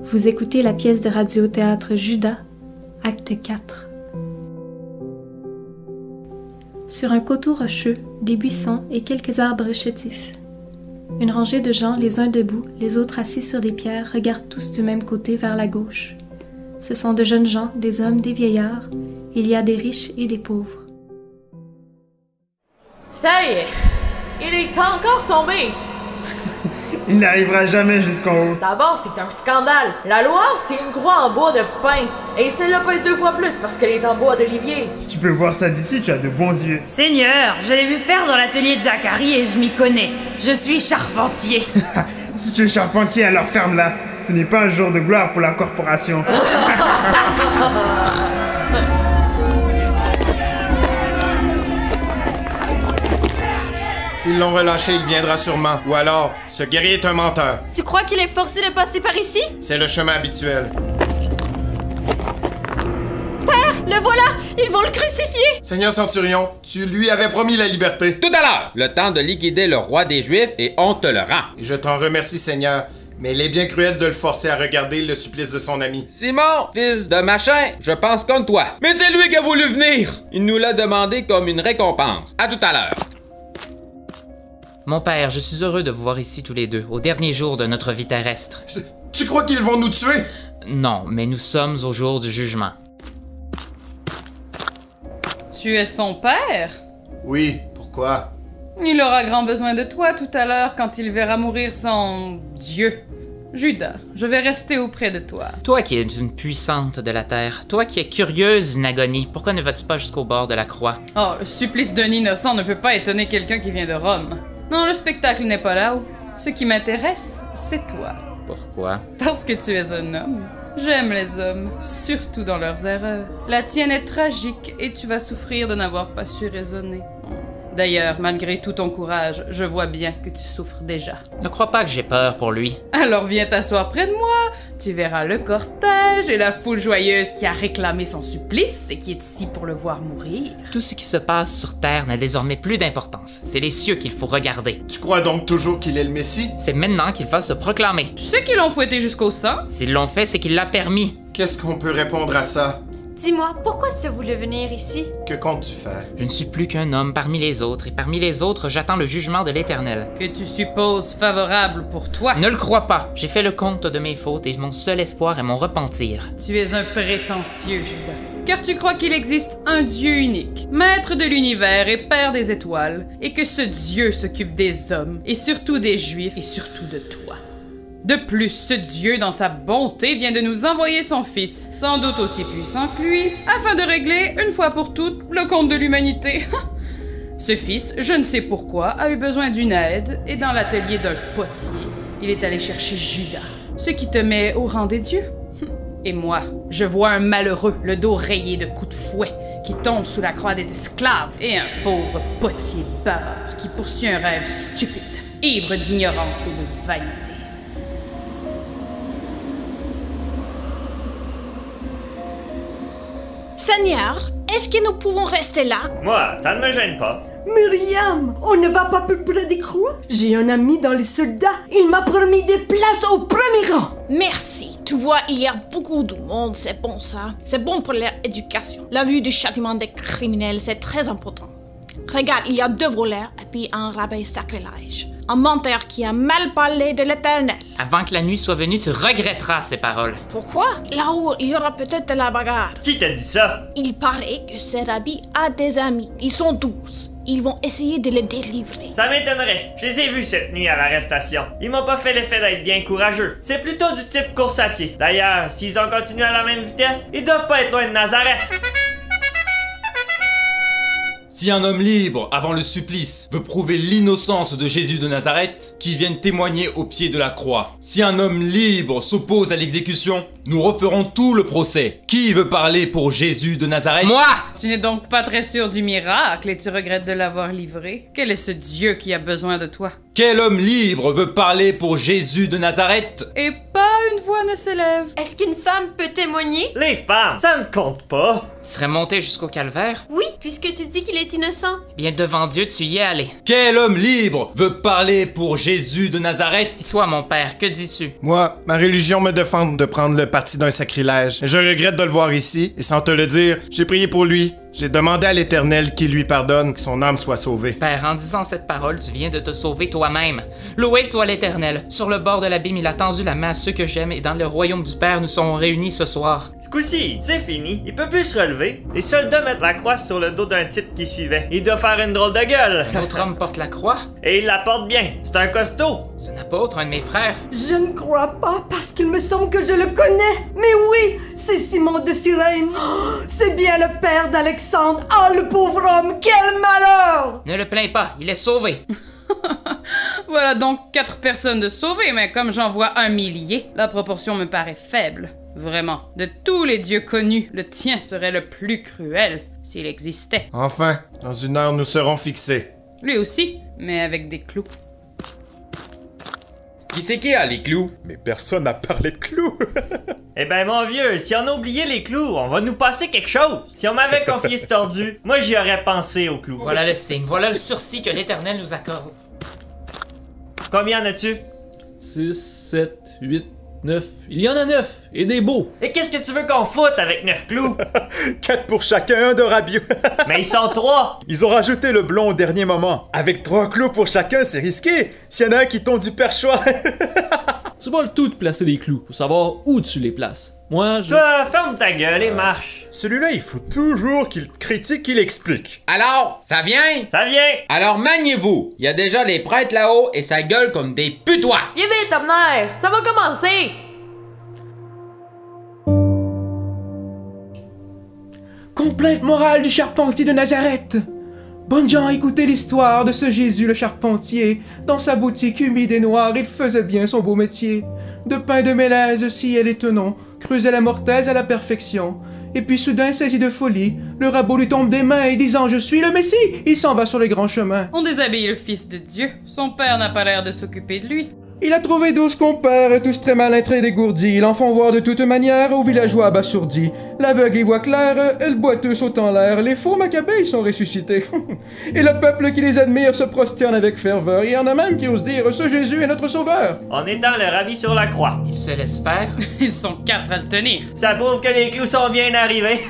Vous écoutez la pièce de radio-théâtre Judas, acte 4. Sur un coteau rocheux, des buissons et quelques arbres chétifs. Une rangée de gens, les uns debout, les autres assis sur des pierres, regardent tous du même côté vers la gauche. Ce sont de jeunes gens, des hommes, des vieillards. Il y a des riches et des pauvres. Ça y est, il est encore tombé. Il n'arrivera jamais jusqu'en haut. D'abord, c'est un scandale. La loi, c'est une croix en bois de pin. Et celle-là pèse 2 fois plus parce qu'elle est en bois d'olivier. Si tu peux voir ça d'ici, tu as de bons yeux. Seigneur, je l'ai vu faire dans l'atelier de Zacharie et je m'y connais. Je suis charpentier. Si tu es charpentier, alors ferme-la. Ce n'est pas un jour de gloire pour la corporation. S'ils l'ont relâché, il viendra sûrement. Ou alors, ce guerrier est un menteur. Tu crois qu'il est forcé de passer par ici? C'est le chemin habituel. Père, le voilà! Ils vont le crucifier! Seigneur Centurion, tu lui avais promis la liberté. Tout à l'heure! Le temps de liquider le roi des Juifs et on te le rend. Et je t'en remercie, Seigneur. Mais il est bien cruel de le forcer à regarder le supplice de son ami. Simon, fils de machin, je pense comme toi. Mais c'est lui qui a voulu venir! Il nous l'a demandé comme une récompense. À tout à l'heure. Mon père, je suis heureux de vous voir ici tous les deux, au dernier jour de notre vie terrestre. Tu crois qu'ils vont nous tuer? Non, mais nous sommes au jour du jugement. Tu es son père? Oui, pourquoi? Il aura grand besoin de toi tout à l'heure quand il verra mourir son Dieu. Judas, je vais rester auprès de toi. Toi qui es une puissante de la terre, toi qui es curieuse d'une agonie, pourquoi ne vas-tu pas jusqu'au bord de la croix? Oh, le supplice d'un innocent ne peut pas étonner quelqu'un qui vient de Rome. Non, le spectacle n'est pas là-haut. Ce qui m'intéresse, c'est toi. Pourquoi? Parce que tu es un homme. J'aime les hommes, surtout dans leurs erreurs. La tienne est tragique et tu vas souffrir de n'avoir pas su raisonner. D'ailleurs, malgré tout ton courage, je vois bien que tu souffres déjà. Ne crois pas que j'ai peur pour lui. Alors viens t'asseoir près de moi, tu verras le cortège et la foule joyeuse qui a réclamé son supplice et qui est ici pour le voir mourir. Tout ce qui se passe sur Terre n'a désormais plus d'importance. C'est les cieux qu'il faut regarder. Tu crois donc toujours qu'il est le Messie? C'est maintenant qu'il va se proclamer. Tu sais qu'ils l'ont fouetté jusqu'au sang? S'ils l'ont fait, c'est qu'il l'a permis. Qu'est-ce qu'on peut répondre à ça? Dis-moi, pourquoi tu voulais venir ici? Que comptes-tu faire? Je ne suis plus qu'un homme parmi les autres, et parmi les autres, j'attends le jugement de l'Éternel. Que tu supposes favorable pour toi. Ne le crois pas. J'ai fait le compte de mes fautes et mon seul espoir est mon repentir. Tu es un prétentieux, Judas. Car tu crois qu'il existe un Dieu unique, maître de l'univers et père des étoiles, et que ce Dieu s'occupe des hommes, et surtout des Juifs, et surtout de toi. De plus, ce Dieu, dans sa bonté, vient de nous envoyer son Fils, sans doute aussi puissant que lui, afin de régler, une fois pour toutes, le compte de l'humanité. Ce Fils, je ne sais pourquoi, a eu besoin d'une aide, et dans l'atelier d'un potier, il est allé chercher Judas, ce qui te met au rang des dieux. Et moi, je vois un malheureux, le dos rayé de coups de fouet, qui tombe sous la croix des esclaves, et un pauvre potier bavard qui poursuit un rêve stupide, ivre d'ignorance et de vanité. Seigneur, est-ce que nous pouvons rester là? Moi, ça ne me gêne pas. Myriam, on ne va pas plus près des croix? J'ai un ami dans les soldats. Il m'a promis des places au premier rang. Merci. Tu vois, il y a beaucoup de monde, c'est bon ça. C'est bon pour leur éducation. La vue du châtiment des criminels, c'est très important. Regarde, il y a 2 voleurs et puis un rabbin sacrilège. Un menteur qui a mal parlé de l'Éternel. Avant que la nuit soit venue, tu regretteras ces paroles. Pourquoi? Là-haut, il y aura peut-être de la bagarre. Qui t'a dit ça? Il paraît que ce rabbi a des amis. Ils sont 12. Ils vont essayer de le délivrer. Ça m'étonnerait. Je les ai vus cette nuit à l'arrestation. Ils m'ont pas fait l'effet d'être bien courageux. C'est plutôt du type course à pied. D'ailleurs, s'ils ont continué à la même vitesse, ils doivent pas être loin de Nazareth. Si un homme libre, avant le supplice, veut prouver l'innocence de Jésus de Nazareth, qu'il vienne témoigner au pied de la croix. Si un homme libre s'oppose à l'exécution, nous referons tout le procès. Qui veut parler pour Jésus de Nazareth? Moi! Tu n'es donc pas très sûr du miracle et tu regrettes de l'avoir livré? Quel est ce Dieu qui a besoin de toi? Quel homme libre veut parler pour Jésus de Nazareth? Et pas une voix ne s'élève. Est-ce qu'une femme peut témoigner? Les femmes, ça ne compte pas. Tu serais monté jusqu'au calvaire? Oui, puisque tu dis qu'il est innocent. Bien, devant Dieu, tu y es allé. Quel homme libre veut parler pour Jésus de Nazareth? Et toi, mon père, que dis-tu? Moi, ma religion me défend de prendre le parti d'un sacrilège. Je regrette de le voir ici, et sans te le dire, j'ai prié pour lui. J'ai demandé à l'Éternel qu'il lui pardonne, que son âme soit sauvée. Père, en disant cette parole, tu viens de te sauver toi-même. Loué soit l'Éternel. Sur le bord de l'abîme, il a tendu la main à ceux que j'aime, et dans le royaume du Père, nous sommes réunis ce soir. Ce coup-ci, c'est fini. Il peut plus se relever. Les soldats mettent la croix sur le dos d'un type qui suivait. Il doit faire une drôle de gueule. Un autre homme porte la croix? Et il la porte bien. C'est un costaud. C'est un apôtre, un de mes frères. Je ne crois pas parce qu'il me semble que je le connais. Mais oui, c'est Simon de Cyrène. Oh, c'est bien le père d'Alexandre. Ah, le pauvre homme, quel malheur! Ne le plains pas, il est sauvé. Voilà donc 4 personnes de sauvées, mais comme j'en vois 1 millier, la proportion me paraît faible. Vraiment, de tous les dieux connus, le tien serait le plus cruel, s'il existait. Enfin, dans 1 heure, nous serons fixés. Lui aussi, mais avec des clous. Qui c'est qui a les clous? Mais personne n'a parlé de clous. Eh ben mon vieux, si on a oublié les clous, on va nous passer quelque chose. Si on m'avait confié ce tordu, moi j'y aurais pensé aux clous. Voilà le signe, voilà le sursis que l'Éternel nous accorde. Combien en as-tu? 6, 7, 8, 9. Il y en a 9, et des beaux. Et qu'est-ce que tu veux qu'on foute avec 9 clous? 4 pour chacun, un de rabieux. Mais ils sont 3. Ils ont rajouté le blond au dernier moment. Avec 3 clous pour chacun, c'est risqué. S'il y en a un qui tombe du perchoir. C'est pas le tout de placer des clous, faut savoir où tu les places. Moi, je... Toi, ferme ta gueule et marche. Celui-là, il faut toujours qu'il critique, qu'il explique. Alors, ça vient? Ça vient. Alors maniez-vous. Il y a déjà les prêtres là-haut et ça gueule comme des putois. Viens vite, Abner, ça va commencer. Complainte morale du charpentier de Nazareth. Bonnes gens, écoutez l'histoire de ce Jésus le charpentier. Dans sa boutique humide et noire, il faisait bien son beau métier. De pain de mélèze, sciait les tenons, creusait la mortaise à la perfection. Et puis soudain, saisi de folie, le rabot lui tombe des mains et disant « Je suis le Messie !» il s'en va sur les grands chemins. On déshabille le fils de Dieu. Son père n'a pas l'air de s'occuper de lui. Il a trouvé 12 compères, tous très malins, très dégourdis. L'en font voir de toute manière aux villageois abasourdis. L'aveugle y voit clair, et le boiteux saute en l'air. Les faux maccabées sont ressuscités. Et le peuple qui les admire se prosterne avec ferveur. Il y en a même qui osent dire « Ce Jésus est notre sauveur !» En étant le rabbi sur la croix. Il se laisse faire. Ils sont 4 à le tenir. Ça prouve que les clous sont bien arrivés.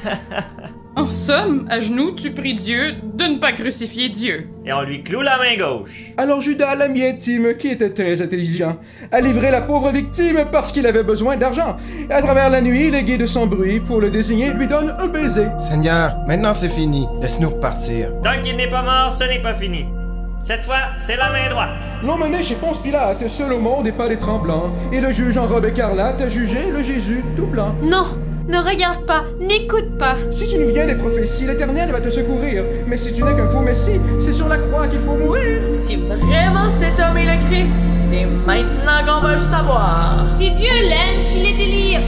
En somme, à genoux, tu pries Dieu de ne pas crucifier Dieu. Et on lui cloue la main gauche. Alors Judas, l'ami intime, qui était très intelligent, a livré la pauvre victime parce qu'il avait besoin d'argent. À travers la nuit, il est gai de son bruit, pour le désigner, lui donne un baiser. Seigneur, maintenant c'est fini. Laisse-nous repartir. Tant qu'il n'est pas mort, ce n'est pas fini. Cette fois, c'est la main droite. L'on menait chez Ponce Pilate, seul au monde et pas les tremblants. Et le juge en robe écarlate a jugé le Jésus tout blanc. Non! Ne regarde pas, n'écoute pas. Si tu nous viens des prophéties, l'Éternel va te secourir. Mais si tu n'es qu'un faux messie, c'est sur la croix qu'il faut mourir. Si vraiment cet homme est le Christ, c'est maintenant qu'on va le savoir. Si Dieu l'aime, qu'il les délire.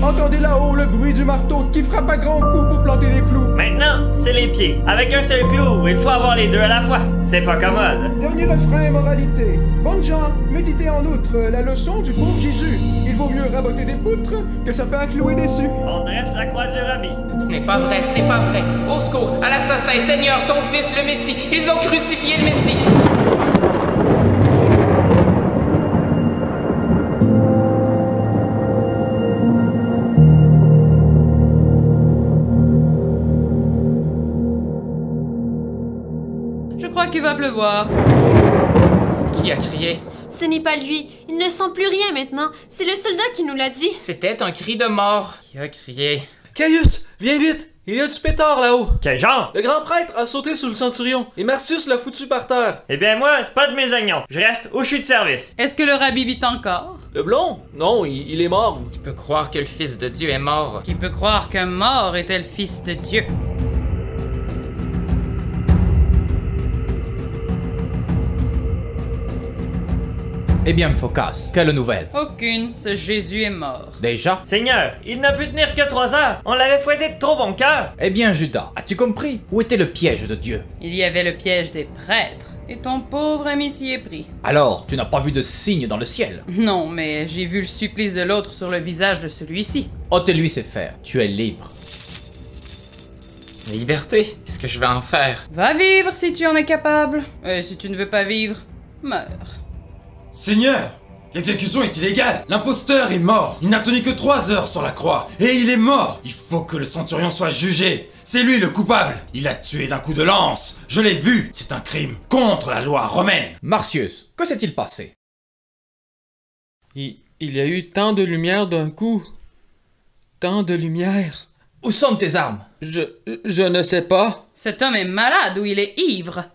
Entendez là-haut le bruit du marteau qui frappe à grands coups pour planter les clous. Maintenant, c'est les pieds. Avec un seul clou, il faut avoir les deux à la fois. C'est pas commode. Dernier refrain, moralité. Bonnes gens, méditez en outre la leçon du pauvre Jésus. Il vaut mieux raboter des poutres que se faire clouer dessus. On dresse la croix du rabbi. Ce n'est pas vrai, ce n'est pas vrai. Au secours, à l'assassin, Seigneur, ton fils, le Messie. Ils ont crucifié le Messie. Je crois qu'il va pleuvoir. Qui a crié? Ce n'est pas lui. Il ne sent plus rien maintenant. C'est le soldat qui nous l'a dit. C'était un cri de mort. Qui a crié? Caius, viens vite! Il y a du pétard là-haut! Quel genre? Le grand prêtre a sauté sur le centurion et Marcius l'a foutu par terre. Eh bien moi, c'est pas de mes oignons. Je reste où je suis de service. Est-ce que le rabbi vit encore? Le blond? Non, il est mort. Qui peut croire que le Fils de Dieu est mort? Qui peut croire qu'un mort était le Fils de Dieu? Eh bien, Phocas, quelle nouvelle? Aucune, ce Jésus est mort. Déjà? Seigneur, il n'a pu tenir que 3 heures. On l'avait fouetté de trop bon cœur. Eh bien, Judas, as-tu compris? Où était le piège de Dieu? Il y avait le piège des prêtres. Et ton pauvre ami s'y est pris. Alors, tu n'as pas vu de signe dans le ciel? Non, mais j'ai vu le supplice de l'autre sur le visage de celui-ci. Ôtez-lui ses fers, tu es libre. La liberté, qu'est-ce que je vais en faire? Va vivre si tu en es capable. Si tu ne veux pas vivre, meurs. Seigneur, l'exécution est illégale. L'imposteur est mort. Il n'a tenu que 3 heures sur la croix. Et il est mort. Il faut que le centurion soit jugé. C'est lui le coupable. Il a tué d'un coup de lance. Je l'ai vu. C'est un crime contre la loi romaine. Marcius, que s'est-il passé? Il y a eu tant de lumière d'un coup. Tant de lumière. Où sont tes armes? Je ne sais pas. Cet homme est malade ou il est ivre.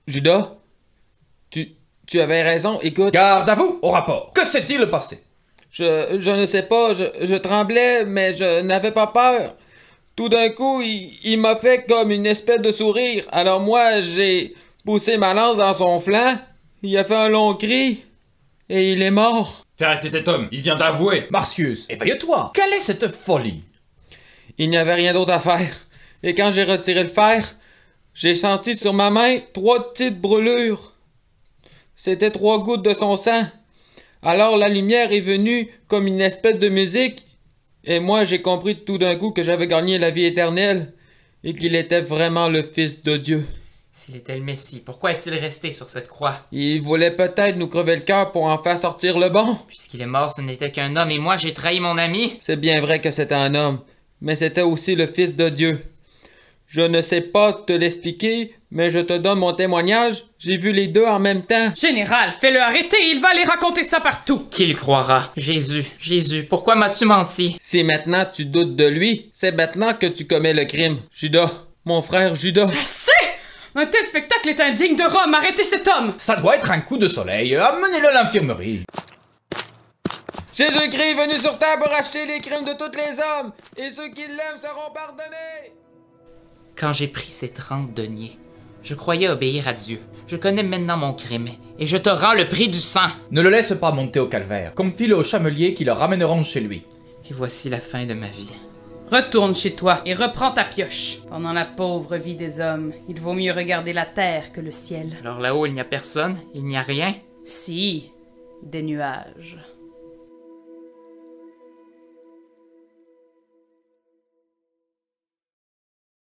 Judas, tu avais raison, écoute. Garde à vous, au rapport. Que s'est-il passé? Je ne sais pas, je tremblais, mais je n'avais pas peur. Tout d'un coup, il m'a fait comme une espèce de sourire. Alors moi, j'ai poussé ma lance dans son flanc. Il a fait un long cri. Et il est mort. Fais arrêter cet homme, il vient d'avouer. Marcius, éveille-toi. Quelle est cette folie? Il n'y avait rien d'autre à faire. Et quand j'ai retiré le fer, j'ai senti sur ma main 3 petites brûlures. C'était 3 gouttes de son sang. Alors la lumière est venue comme une espèce de musique. Et moi, j'ai compris tout d'un coup que j'avais gagné la vie éternelle. Et qu'il était vraiment le Fils de Dieu. S'il était le Messie, pourquoi est-il resté sur cette croix? Il voulait peut-être nous crever le cœur pour en faire sortir le bon. Puisqu'il est mort, ce n'était qu'un homme et moi, j'ai trahi mon ami. C'est bien vrai que c'était un homme. Mais c'était aussi le Fils de Dieu. Je ne sais pas te l'expliquer, mais je te donne mon témoignage. J'ai vu les deux en même temps. Général, fais-le arrêter, il va aller raconter ça partout. Qui le croira? Jésus, pourquoi m'as-tu menti? Si maintenant tu doutes de lui, c'est maintenant que tu commets le crime. Judas, mon frère Judas. Assez! Un tel spectacle est indigne de Rome, arrêtez cet homme! Ça doit être un coup de soleil, amenez-le à l'infirmerie. Jésus-Christ est venu sur terre pour racheter les crimes de tous les hommes, et ceux qui l'aiment seront pardonnés. Quand j'ai pris ces 30 deniers, je croyais obéir à Dieu. Je connais maintenant mon crime, et je te rends le prix du sang. Ne le laisse pas monter au calvaire, confie-le aux chameliers qui le ramèneront chez lui. Et voici la fin de ma vie. Retourne chez toi et reprends ta pioche. Pendant la pauvre vie des hommes, il vaut mieux regarder la terre que le ciel. Alors là-haut, il n'y a personne? Il n'y a rien? Si, des nuages.